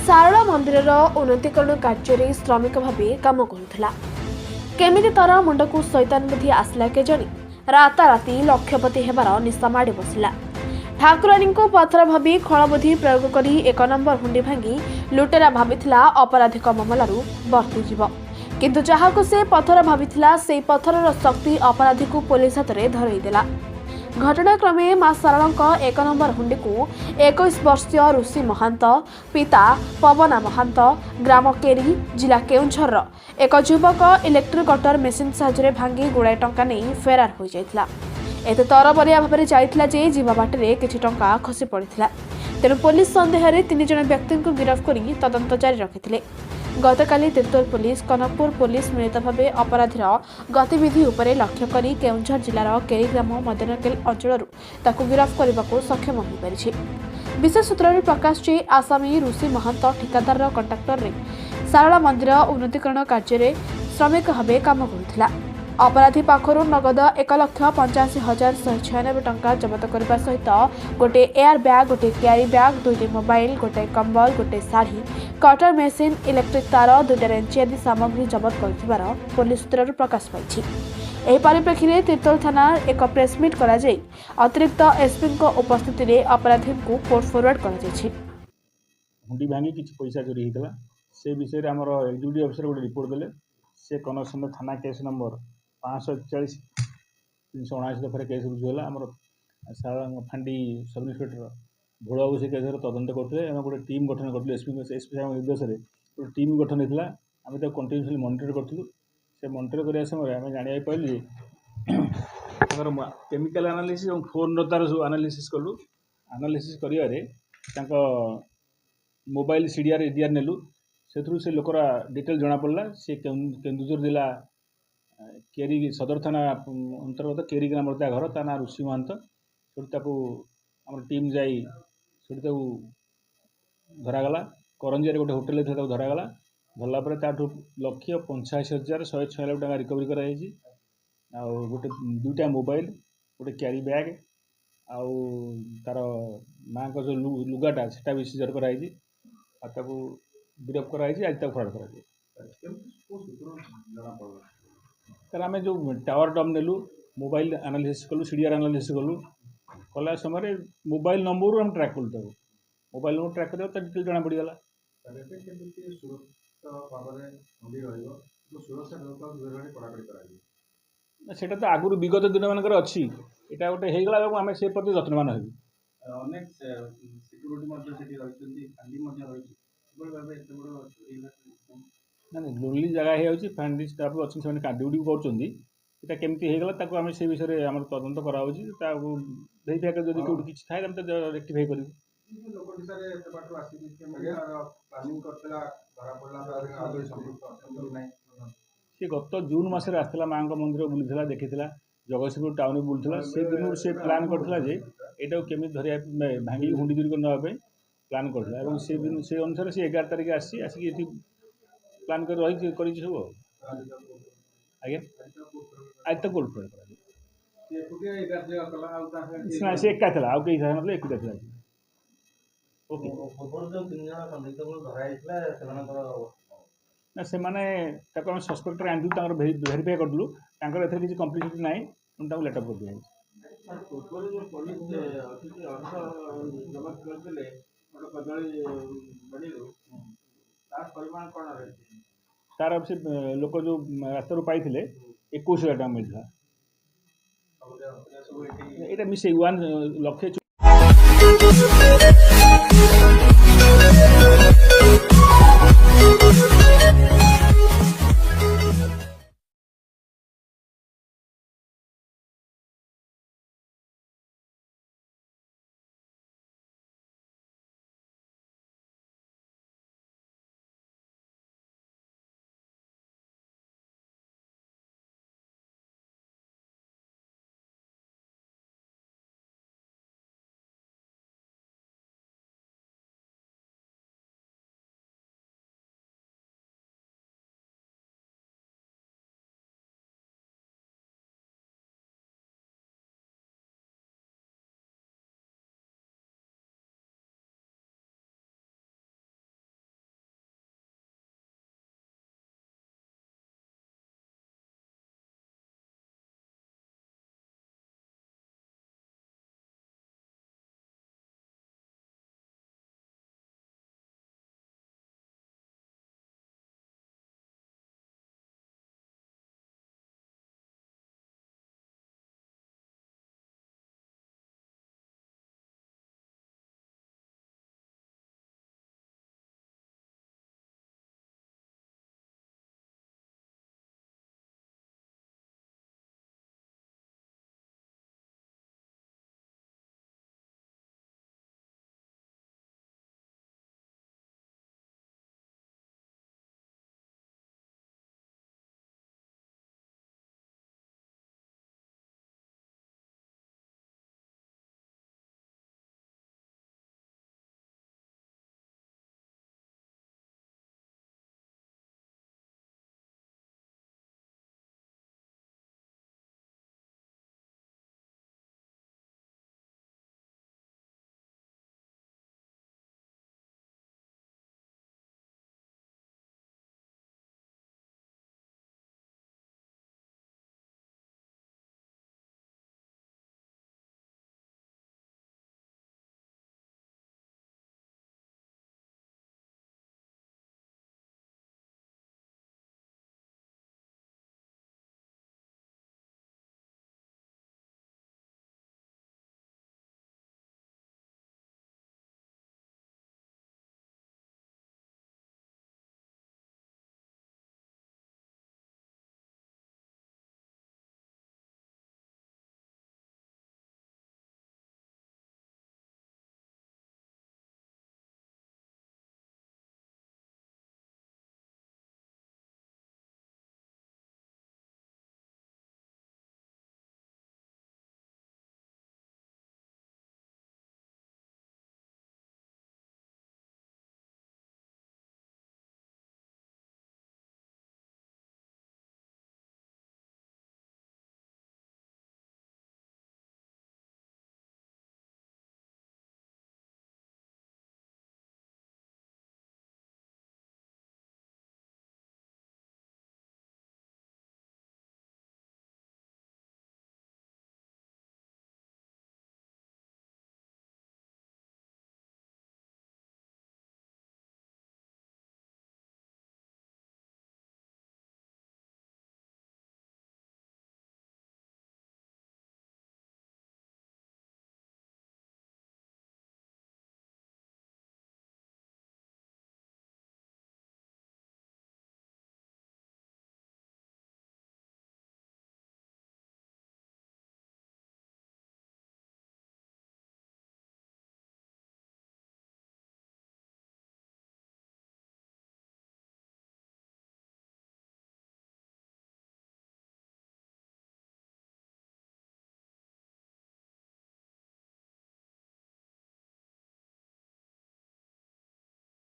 सारला मंदिर उन्नतीकरण कार्य श्रमिक भाव काम करुला केमिति तार मुंडक शैतान बुद्धि आसला केजाणी राताराति लक्षपति हेबार निशा माड़ी बसला। ठाकुरानी को पथर भावी खलबुद्धि प्रयोग कर एक नंबर हुंडी भांगी लुटेरा भाविथिला अपराधिक मामलारू बर्तीजीव किंतु जहाको से पथर भाविथिला से पथरर शक्ति अपराधी को पुलिस हाथ में धरईदेला। घटनाक्रमे मां सारला एक नंबर हुंडी को 21 वर्षीय ऋषि महंत पिता पवना महंत ग्राम केरी जिला केउंझर एक युवक इलेक्ट्रिक कटर मेसीन साहाय्य भांगी गुड़ाए टंका नहीं फेरार हो जाइथिला। एते तरबरिया भाव में जाइथिला जे जीवा बाटे किछि टंका खसी पड़िथिला। तेणु पुलिस संदेह में 3 जन व्यक्ति को गिरफ्त कर तदंत जारी रखिथिले। गतकाली तिर्तोल पुलिस कनकपुर पुलिस मिलित भाव अपराधीर गतिविधि उपरे लक्ष्य करी केउंझर जिलार केरी ग्राम मदनकेल अंचलरू ताकू गिरफ्त करने को सक्षम हो पारिछि। विशेष सूत्र प्रकाश जे आसामी ऋषि महंत ठिकादार कंट्राक्टर रे सारला मंदिर उन्नतीकरण कार्य श्रमिक भाव काम करुला। अपराधी पाखर नगद 1,85,196 टंका जबत करने सहित गोटे एयर बैग गोटे क्यारी बैग 2टी मोबाइल गोटे कंबल गोटे शाढ़ी कटर मेसीन इलेक्ट्रिक तार 2टा रेंच आदि सामग्री जबत कर पुलिस सूत्र प्रकाश पाई। एही परिप्रेक्षी में तिर्तोल थाना एक प्रेसमिट कर अतिरिक्त एसपी उपस्थित में अपराधी को कोर्ट फॉरवर्ड कर हुंडी भांगी किसी पैसा चोरी होता से विषय में आमर एग्जीक्यूटिव अफिसर गोटे रिपोर्ट देले से कनकसन थाना केस नंबर 541/379 दफार केस रुजु है। आमर फांडी सब इन्सपेक्टर भोलबाबू से केस तदंत करते गोटे टीम गठन करूँ एसपी साहब निर्देश में गोटे टीम गठन होता आम कंटिन्यूसली मॉनिटर करूँ। से मॉनिटर करने समय आम जाना पाइलु केमिकल एनालिसिस और फोन तार सब एनालिसिस कलु। एनालिसिस कर मोबाइल सीडीआर एडीआर नेलु से लोकर डिटेल जना पड़ा। सी केन्दुझर जिला केरी सदर थाना अंतर्गत केरी ग्राम घर ता ना ऋषि महंत आम टीम जाई धरागला। करंजिया गोटे होटेल धरागला। धरला ताठू 1,85,196 टका रिकवरी कराई। गोटे 2टा मोबाइल गोटे क्यारी बैग आउ तार माँ का जो लुगाटा से भी सीजर कराई गिरफ्त कराई। आज तक फरार कर आम जो टावर डम नेलु मोबाइल एनालिसिस कलु सीडीआर एनालिसिस कलु कला समय मोबाइल नंबर हम ट्रैक कलु मोबाइल नंबर ट्रैक कर डिटेल जना पड़गला। सेटा तो आगुरी विगत दिन मानक अच्छी यहाँ गोटे होगा आम से प्रति जत्नवान हो ना लोनली जगह हो फैमिली स्टाफ अच्छी से ड्यूटी कर केमती आम से विषय में आम तदंत कराफाई कर जब कौट किसी थाए तो रेक्टिफाई कर सी गत जून मसरे आसला माँ मंदिर बुलूला देखी जगतसिंहपुर टाउन बुलूला से दिन से प्लां करता यहाँ केमी धरिया भांगी हुंडी चोरी नापी प्लां करता से दिन से अनुसार से 11 तारिख आसिक प्लां कर रही सब आज्ञा आज तक कोर्ट से एका था आउ कई मतलब एकुटा था। ना से सस्पेक्टर आनी भेरीफाई करूँ किसी कम्प्लीसिटी ना लेटअप कर दिया तार से लोक जो रास्ता पाई 21,000 टका मिलता यहाँ मिसे 1 लक्ष